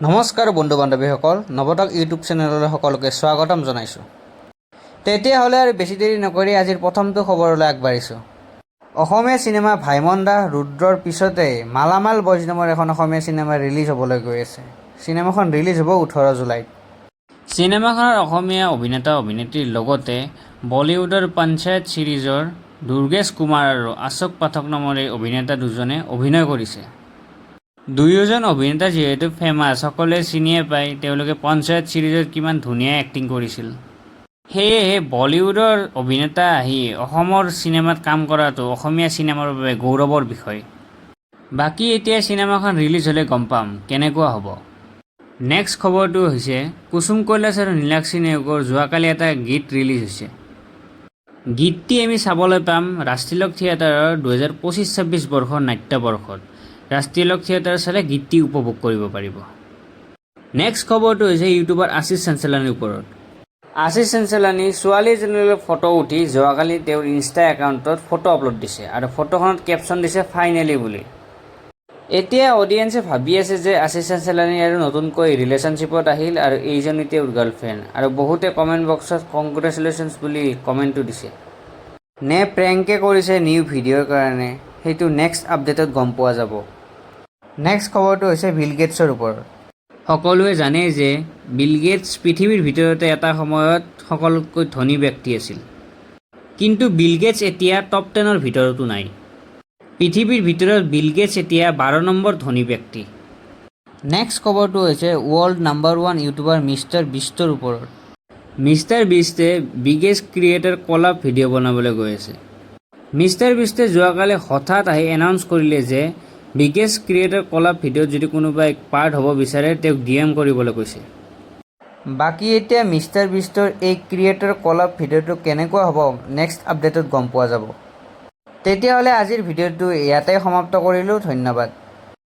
নমস্কাৰ বন্ধু বান্ধৱীসকল, নৱতক ইউটিউব চেনেললৈ সকলোকে স্বাগতম জনাইছোঁ। তেতিয়াহ'লে আৰু বেছি দেৰি নকৰি আজিৰ প্ৰথমটো খবৰলৈ আগবাঢ়িছোঁ। অসমীয়া চিনেমা ভাইমন দা ৰুদ্ৰৰ পিছতেই মালামাল বয়জ নামৰ এখন অসমীয়া চিনেমা ৰিলিজ হ'বলৈ গৈ আছে। চিনেমাখন ৰিলিজ হ'ব 18 জুলাইত। চিনেমাখনৰ অসমীয়া অভিনেতা অভিনেত্ৰীৰ লগতে বলিউডৰ পঞ্চায়ত ছিৰিজৰ দুৰ্গেশ কুমাৰ আৰু অশোক পাঠক নামৰ এই অভিনেতা দুজনে অভিনয় কৰিছে। দুয়োজন অভিনেতা যিহেতু ফেমাছ, সকলোৱে চিনিয়ে পায় তেওঁলোকে পঞ্চায়ত ছিৰিজত কিমান ধুনীয়া এক্টিং কৰিছিল। সেয়েহে বলিউডৰ অভিনেতা আহি অসমৰ চিনেমাত কাম কৰাটো অসমীয়া চিনেমাৰ বাবে গৌৰৱৰ বিষয়। বাকী এতিয়া চিনেমাখন ৰিলিজ হ'লে গম পাম কেনেকুৱা হ'ব। নেক্সট খবৰটো হৈছে কুসুম-কৈলাশ আৰু নীলাক্ষী নেওগৰ যোৱাকালি এটা গীত ৰিলিজ হৈছে। গীতটি আমি চাবলৈ পাম ৰাষ্ট্ৰীয় থিয়েটাৰৰ 2025-26 বৰ্ষৰ নাট্যবৰ্ষত। ৰাষ্ট্ৰীয় থিয়েটাৰ চালে গীতটি উপভোগ কৰিব পাৰিব। নেক্সট খবৰটো হৈছে ইউটিউবাৰ আশিষ চাঞ্চলানীৰ ওপৰত। আশিষ চাঞ্চলানী ছোৱালী এজনীৰ ফটো উঠি যোৱাকালি তেওঁৰ ইনষ্টা একাউণ্টত ফটো আপলোড দিছে আৰু ফটোখনত কেপশ্যন দিছে ফাইনেলি বুলি। এতিয়া অডিয়েঞ্চে ভাবি আছে যে আশিষ চাঞ্চলানী আৰু নতুনকৈ ৰিলেশ্যনশ্বিপত আহিল আৰু এইজনী তেওঁৰ গাৰ্লফ্ৰেণ্ড, আৰু বহুতে কমেণ্ট বক্সত কংগ্ৰেচুলেশ্যনছ বুলি কমেণ্টটো দিছে। নে প্ৰেংকে কৰিছে নিউ ভিডিঅ'ৰ কাৰণে, সেইটো নেক্সট আপডেটত গম পোৱা যাব। নেক্সট খবৰটো হৈছে বিল গেটছৰ ওপৰত। সকলোৱে জানে যে বিল গেটছ পৃথিৱীৰ ভিতৰতে এটা সময়ত সকলোতকৈ ধনী ব্যক্তি আছিল, কিন্তু বিল গেটছ এতিয়া টপ 10ৰ ভিতৰতো নাই। পৃথিৱীৰ ভিতৰত বিল গেটছ এতিয়া 12 নম্বৰ ধনী ব্যক্তি। নেক্সট খবৰটো হৈছে ৱৰ্ল্ড নাম্বাৰ 1 ইউটিউবাৰ মিষ্টাৰ বিষ্টৰ ওপৰত। মিষ্টাৰ বিষ্টে বিগেষ্ট ক্ৰিয়েটৰ কলাপ ভিডিঅ' বনাবলৈ গৈ আছে। মিষ্টাৰ বিষ্টে যোৱাকালি হঠাৎ আহি এনাউন্স কৰিলে যে বিগেষ্ট ক্ৰিয়েটৰ কলাপ ভিডিঅ'ত যদি কোনোবাই পাৰ্ট হ'ব বিচাৰে তেওঁক DM কৰিবলৈ কৈছে। বাকী এতিয়া মিষ্টাৰ বিষ্টৰ এই ক্ৰিয়েটৰ কলাপ ভিডিঅ'টো কেনেকুৱা হ'ব নেক্সট আপডেটত গম পোৱা যাব। তেতিয়াহ'লে আজিৰ ভিডিঅ'টো ইয়াতে সমাপ্ত কৰিলোঁ। ধন্যবাদ।